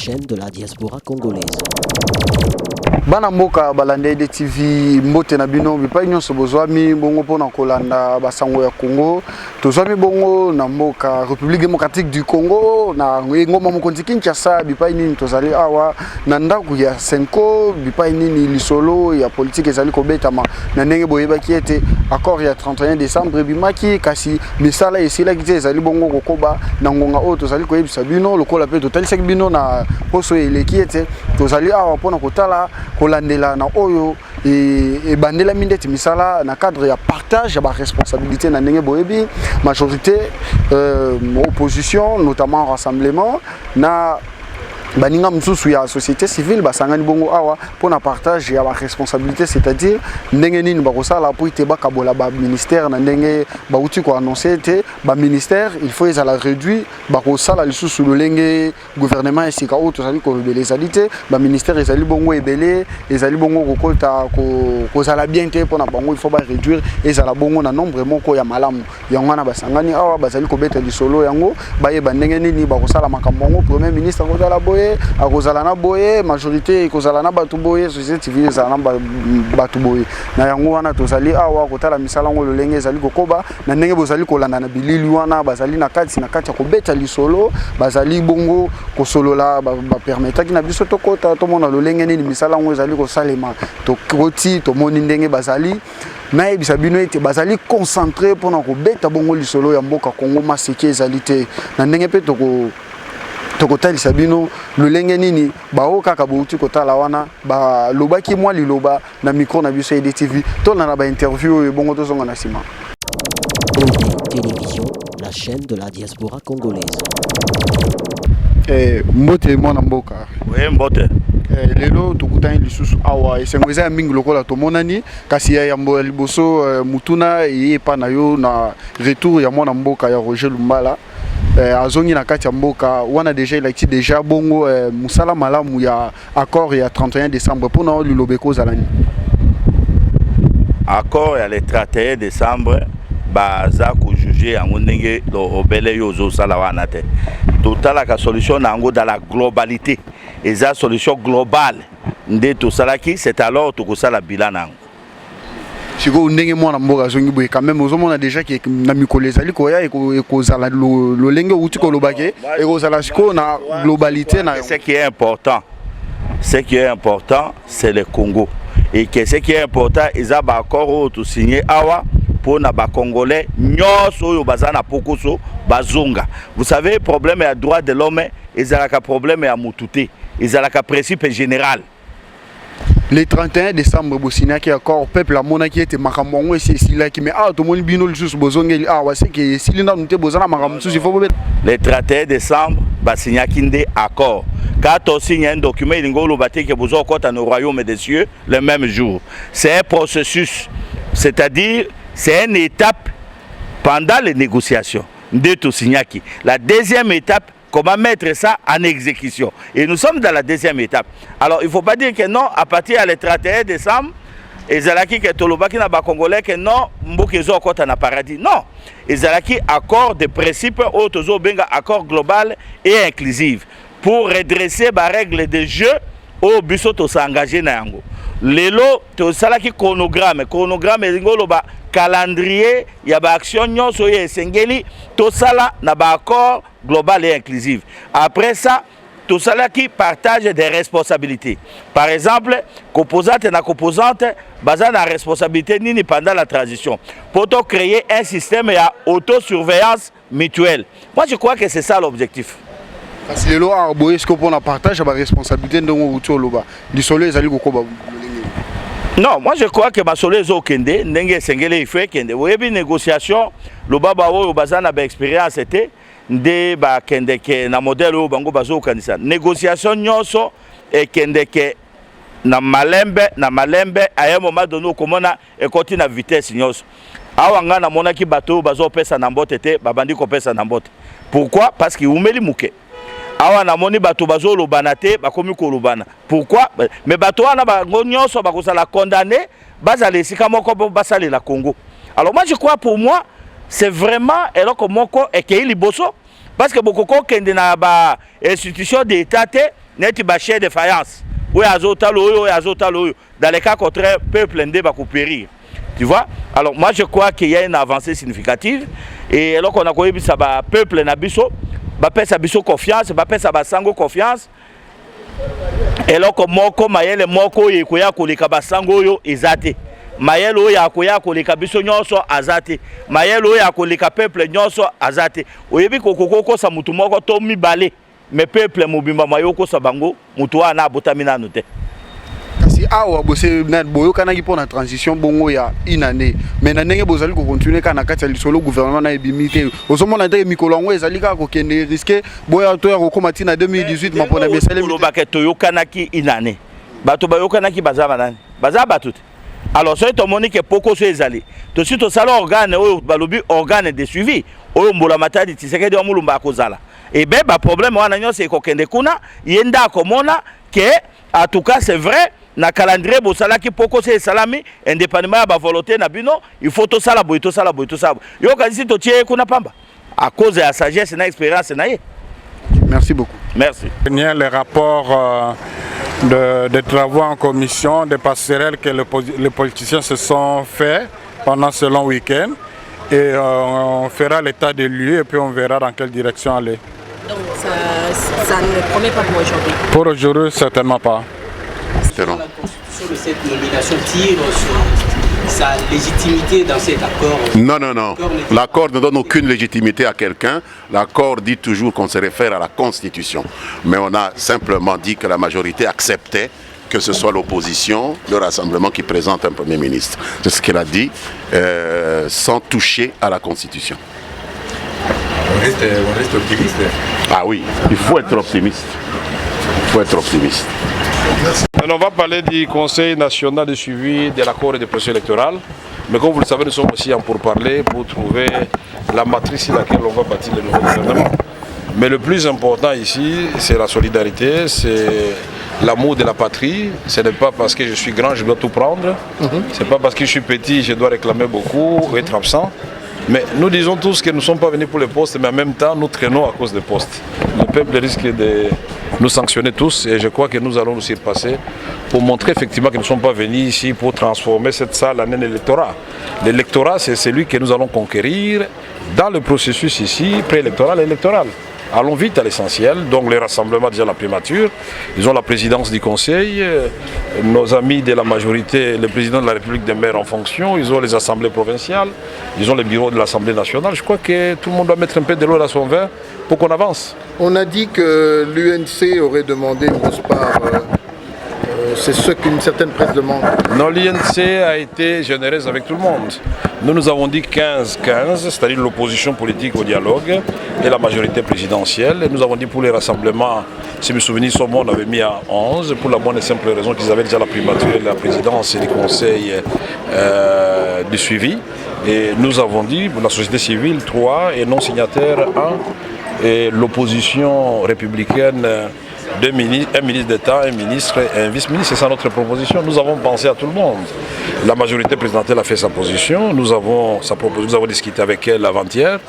chaîne de la diaspora congolaise. Bana mboka balande de TV mbote na bino bipai nyonso bozwami bongo pona kolanda basango ya Congo tozwami bongo na mboka République démocratique du Congo na ngoma mokonzi Kinshasa bipai nini tozali awa na ndaku ya Senko bipai nini lisolo ya politique ezali kobetama na ndenge boyebaki ete accord ya 31 décembre bimaki kasi misala esila kite ezali bongo kokoba na ngonga o tozali koyebisa bino lokola pe totalisaki bino na poso eleki ete tozali awa pona kotala kolandela na oyo et bandela mindeti misala na cadre ya partage ya ba responsabilité na ndenge boyebi majorité opposition notamment rassemblement na baninga msusu ya société civile basangani bongo awa pona partage ya ba responsabilité c'est-à-dire ndenge nini bakosala po ite bakabola ba ministère na ndenge bauti ko annoncer te ba ministère il faut ezala réduit bakosala lisusu lolenge gouvernement esika o tozali ko beleza lité ba ministère ezali bongo ebele ezali bongo kokota kozala bien te pona bango il faut ba réduire ezala bongo na nombre moko ya malamu yango na basangani awa bazali ko beta lisolo yango baye bandenge nini bakosala makambo ngo premier ministre kozala boye akozala na boye majorité kozala na batu boye société civile ezala na batu boye na yango wana tozali awa kotala misala ngo lolenge ezali kokoba na ndenge bozali kolanda na bilili wana bazali na kati ya kobeta lisolo bazali bongo kosolola ba permetaki na biso tokota tomona lolenge nini misala ngo ezali kosalema tokoti tomoni ndenge bazali na yebisa bino ete bazali concentré pona kobeta bongo lisolo ya mboka Congo maseke ezali te na ndenge pe tokotalisa bino lolenge nini bao kaka bouti kotala wana ba lobaki mwa liloba na micro na biso EDTV to na ba interview bongo tozonga na sima. Télévision, la chaîne de la diaspora congolaise. Mbote mwana mboka. Oui, mbote. Lelo tukutani lisusu awa esengweza ya mingi lokola tomonani kasi ya yambo liboso mutuna yepa na yo na retour ya mwana mboka ya Roger Lumbala. Azongi na kati ya mboka wana déjà bongo musala malamu ya accord ya 31 décembre pona lilobeko zalani accord ya le 31 décembre baza ko juger yango ndenge obele yozo sala wana te totala ka solution nango dans la globalité eza solution globale nde to salaki c'est alors to ko sala bilan nango siko ndenge mwana mboka zongi boye quand même ozomona déjà que na mikoleza liko ya ekozala lolenge uti ko lobake ekozala siko na globalité na ce qui est important c'est le Congo et que ce qui est important ils a ba accord to signé awa pour na ba congolais nyos oyo bazana pokoso bazonga vous savez problème ya droit de l'homme ils a ka problème ya mututé ils a ka principe général. Le 31 décembre bosina ki accord peuple la mona ki était makambo et c'est là qui mais to moni bino lisusu bozongeli wa c'est que silinda nute bozana makambo susu il faut le 31 décembre basina kinde accord quand on signe un document il ngolo baté que bozo kota no royaume des cieux le même jour c'est un processus c'est-à-dire c'est une étape pendant les négociations de to signaki la deuxième étape comment mettre ça en exécution. Et nous sommes dans la deuxième étape. Alors, il ne faut pas dire que non, à partir du 31 décembre, et Zalaki que Tolobaki n'a pas congolais que non, Mbokezo Kota na paradis. Non. Et Zalaki accord de principe, Otozo Benga accord global et inclusif pour redresser les règles de jeu au busso to s'engager na yango. Lelo to salaki chronogramme ngolo ba calendrier ya ba action nyonso ye sengeli to sala na ba accord global et inclusif. Après ça to salaki partage des responsabilités. Par exemple, composante na composante baza na responsabilité nini pendant la transition. Pour créer un système ya autosurveillance mutuelle. Moi je crois que c'est ça l'objectif. Parce que lelo arboye ce qu'on a partage ba responsabilité ndongo uto loba. Lisolo ezali kokoba. Non, moi je crois que ma solo zo kende ndenge sengele ifwe kende. Webi négociation lo baba o bazana ba expérience était nde ba kende ke na modèle o bango bazo kanisa. Négociation nyonso e kende ke na malembe à un moment donné komona e continue na vitesse nyonso. Awa nga na mona ki bato bazo pesa na mbote te babandi ko pesa na mbote. Pourquoi? Parce que umeli muke. Awa na moni bato bazo lobana te bakomi ko lobana. Pourquoi? Mais bato wana ba nyonso ba kozala condamné bazala esika moko basale la Congo. Alors moi je crois pour moi c'est vraiment eloko moko ekei liboso parce que bokoko kende na ba institution d'état te neti bâcher de faïence. Oui, azotalo, dans les cas contraires, peuple ndé va périr. Tu vois? Alors moi je crois qu'il y a une avancée significative et alors qu'on a connu ça va peuple nabiso, va faire sa biso confiance, va faire sa basango confiance. Et alors que moko mayele moko yekoya koleka basango yo ezate. Mayele oya koya koleka biso nyonso azate. Mayele oya koleka peuple nyonso azate. Oyebi kokoko sa mutu moko to mibale. Mais peuple mobimba mayoko sa bango mutu wana botamina note. Si awa bosse na boyo kana ki pour la transition bongo ya une année. Mais na ndenge bozali ko continuer kana kati ya solo gouvernement na ebimité. Ozomona ndenge mikolongo ezali ka ko kende risquer boya to ya ko komati na 2018 mapona mesele lo baketo yo kana ki une année. Bato ba yo kana ki bazaba nani? Bazaba tout. Alors c'est to monique poko so ezali. To si to sala organe o balobi organe de suivi. O mbola matadi Tshisekedi wa mulumba akozala. Et ben ba problème wana nyonso ekokende kuna yenda komona que en tout cas c'est vrai na calendrier bosala ki poko se salami indépendamment ba volonté na bino il faut to sala boy to sala boy to sala yo kasi to tie kuna pamba à cause de la sagesse na expérience na ye. Merci beaucoup. Merci. Les rapports de travaux en commission, des passerelles que les politiciens se sont faits pendant ce long week-end et on fera l'état des lieux et puis on verra dans quelle direction aller. Donc ça ne promet pas pour aujourd'hui? Pour aujourd'hui, certainement pas. La constitution de cette nomination tire sur sa légitimité dans cet accord? Non, non, non. L'accord ne donne aucune légitimité à quelqu'un. L'accord dit toujours qu'on se réfère à la Constitution. Mais on a simplement dit que la majorité acceptait que ce soit l'opposition, le rassemblement qui présente un Premier ministre. C'est ce qu'elle a dit, sans toucher à la Constitution. On reste optimiste. Ah oui, il faut être optimiste. Il faut être optimiste. Alors, on va parler du Conseil national de suivi de l'accord et des processus électoraux. Mais comme vous le savez, nous sommes aussi en pourparlers pour trouver la matrice sur laquelle on va bâtir le nouveau gouvernement. Mais le plus important ici, c'est la solidarité, c'est l'amour de la patrie. Ce n'est pas parce que je suis grand, je dois tout prendre. Ce n'est pas parce que je suis petit, je dois réclamer beaucoup ou être absent. Mais nous disons tous que nous ne sommes pas venus pour les postes, mais en même temps, nous traînons à cause des postes. Le peuple risque de nous sanctionner tous et je crois que nous allons nous surpasser pour montrer effectivement que nous ne sommes pas venus ici pour transformer cette salle en un électorat. L'électorat, c'est celui que nous allons conquérir dans le processus ici, préélectoral et électoral. Allons vite à l'essentiel, donc les rassemblements déjà la primature, ils ont la présidence du conseil, nos amis de la majorité, le président de la République des maires en fonction, ils ont les assemblées provinciales, ils ont les bureaux de l'Assemblée nationale. Je crois que tout le monde doit mettre un peu de l'eau à son vin pour qu'on avance. On a dit que l'UNC aurait demandé une grosse part, c'est ce qu'une certaine presse demande. Non, l'UNC a été généreuse avec tout le monde. Nous avons dit 15-15, c'est-à-dire l'opposition politique au dialogue et la majorité présidentielle. Et nous avons dit pour les rassemblements, si mes souvenirs sont bons, on avait mis à 11, pour la bonne et simple raison qu'ils avaient déjà la primature, la présidence et les conseils de suivi. Et nous avons dit pour la société civile 3 et non signataire 1 et l'opposition républicaine un ministre d'État, un ministre et un vice-ministre. C'est ça notre proposition. Nous avons pensé à tout le monde. La majorité présidentielle a fait sa position. Nous avons discuté avec elle avant-hier.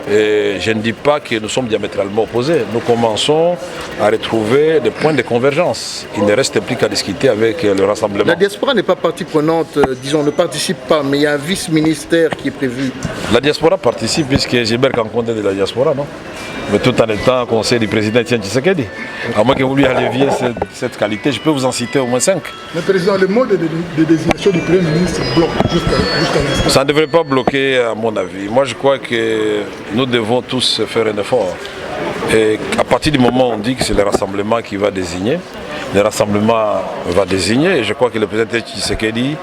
Et je ne dis pas que nous sommes diamétralement opposés. Nous commençons à retrouver des points de convergence. Il ne reste plus qu'à discuter avec le rassemblement. La diaspora n'est pas partie prenante, disons, ne participe pas, mais il y a un vice-ministère qui est prévu. La diaspora participe puisque Gilbert Kankonde de la diaspora, non? Mais tout en étant conseiller du président Etienne Tshisekedi. À moins que vous lui alléviez cette qualité, je peux vous en citer au moins 5. Mais président, le mode de désignation du Premier ministre bloque jusqu'à l'instant. Ça ne devrait pas bloquer à mon avis. Moi je crois que nous devons tous faire un effort. Et à partir du moment où on dit que c'est le rassemblement qui va désigner, le rassemblement va désigner et je crois que le président Tshisekedi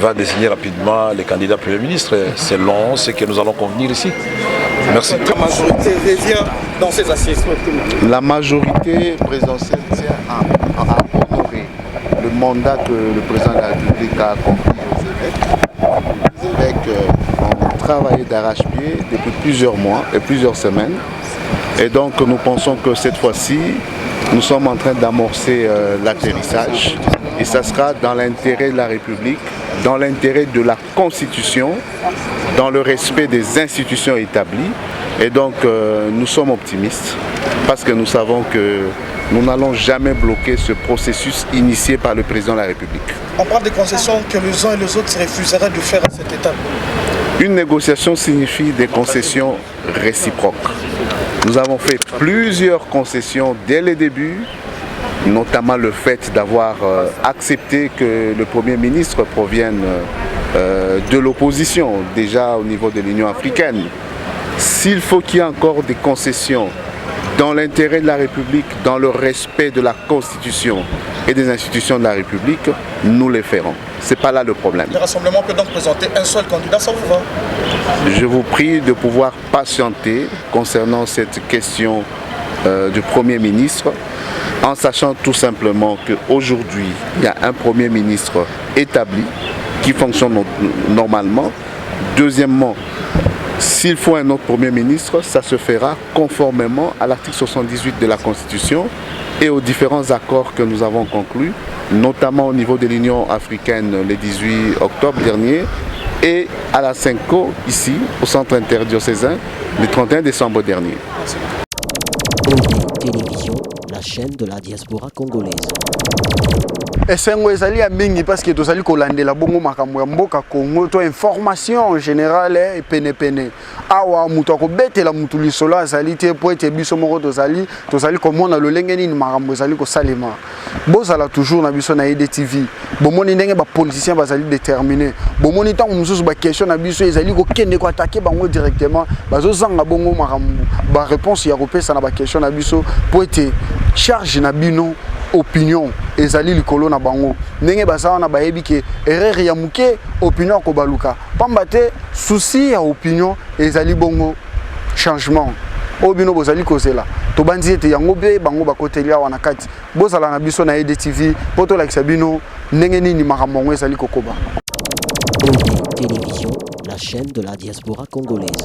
va désigner rapidement les candidats Premier ministre selon ce que nous allons convenir ici. Merci. La majorité revient dans ces assises. La majorité présidentielle tient à honorer le mandat que le président de la République a accompli aux évêques. Les évêques ont travaillé d'arrache-pied depuis plusieurs mois et plusieurs semaines. Et donc nous pensons que cette fois-ci, nous sommes en train d'amorcer l'atterrissage. Et ça sera dans l'intérêt de la République, dans l'intérêt de la Constitution, dans le respect des institutions établies. Et donc nous sommes optimistes parce que nous savons que nous n'allons jamais bloquer ce processus initié par le président de la République. On parle des concessions que les uns et les autres se refuseraient de faire à cette étape. Une négociation signifie des concessions réciproques. Nous avons fait plusieurs concessions dès le début, notamment le fait d'avoir accepté que le Premier ministre provienne de l'opposition, déjà au niveau de l'Union africaine. S'il faut qu'il y ait encore des concessions dans l'intérêt de la République, dans le respect de la Constitution et des institutions de la République, nous les ferons. Ce n'est pas là le problème. Le rassemblement peut donc présenter un seul candidat, ça vous va? Je vous prie de pouvoir patienter concernant cette question du Premier ministre, en sachant tout simplement qu'aujourd'hui, il y a un Premier ministre établi qui fonctionne normalement. Deuxièmement, s'il faut un autre Premier ministre, ça se fera conformément à l'article 78 de la Constitution et aux différents accords que nous avons conclus, notamment au niveau de l'Union africaine le 18 octobre dernier et à la CENCO, ici, au centre interdiocésain, le 31 décembre dernier. Télévision, la chaîne de la diaspora congolaise. esengo ezali ya mingi parce que tozali kolandela bongo makambo ya mboka Congo to information en général pene awa mutu akobetela mutu lisolo azali te po ete biso moko tozali komona lolenge nini makambo ezali kosalema bozala toujours na biso na EDTV bomoni ndenge ba politiciens bazali déterminés bomoni tango mususu ba question na biso ezali kokende ko attaquer bango directement bazozanga bongo makambo ba réponse ya kopesa na ba question na biso po ete charge na bino opinion ezali likolo na bango ndenge basawa na bayebi ke erreur ya muke opinion ko baluka pamba te souci ya opinion ezali bongo changement obino bozali kozela to banzi ete yango be bango bakotelia wana kati bozala na biso na EDTV poto la kisabino ndenge nini makambo ezali kokoba. Télévision, la chaîne de la diaspora congolaise.